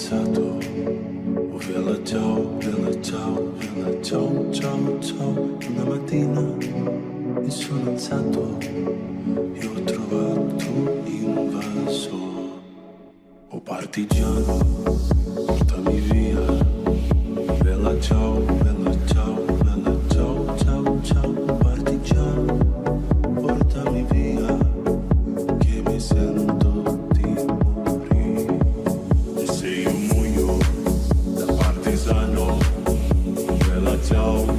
alzato, oh bella ciao, bella ciao, bella ciao, ciao, ciao. Una mattina mi sono alzato e ho trovato invaso. Oh partigiano, portami via, bella ciao, bella ciao, bella ciao, ciao, ciao. Oh partigiano, portami via, che mi sento di morire. E se io muoio da partigiano, bella ciao,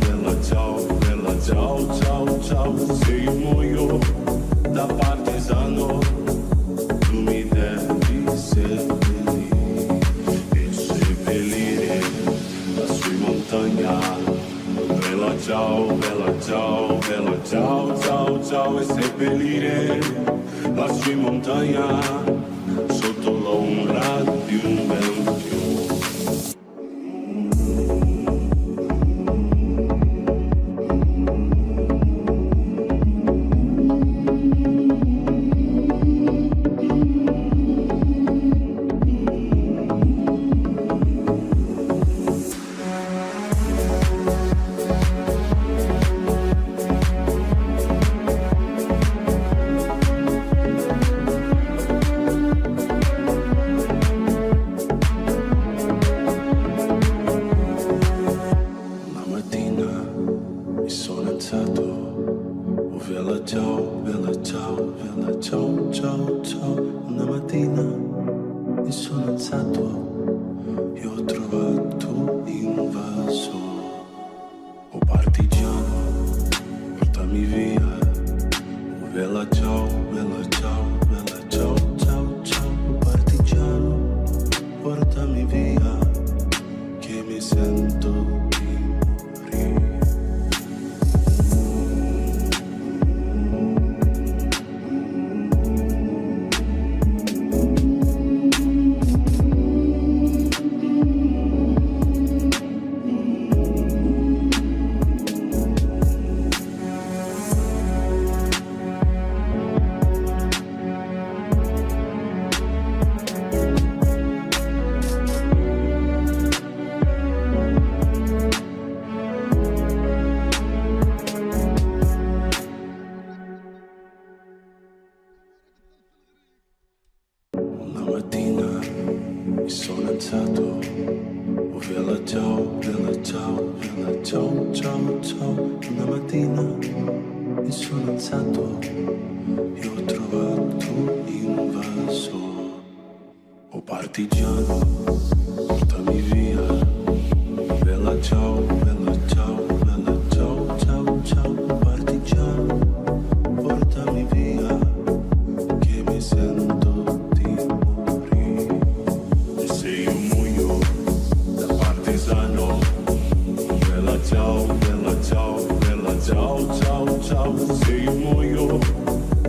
bella ciao, bella ciao, ciao, ciao. Se io muoio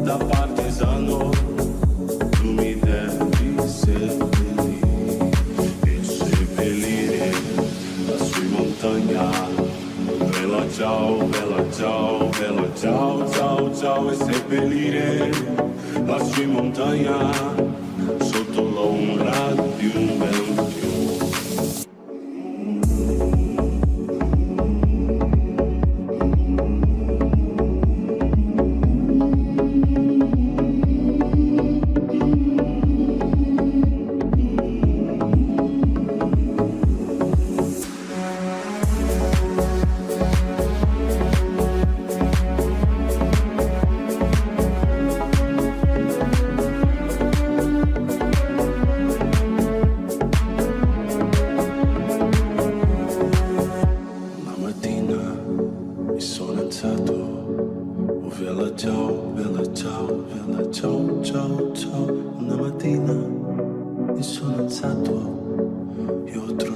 da partigiano, tu mi devi seppellire e seppellire lassù in montagna. Bella ciao, bella ciao, bella ciao, ciao, ciao. E seppellire lassù in montagna sotto l'ombra di un bel fiume. Una mattina mi sono alzato e ho trovato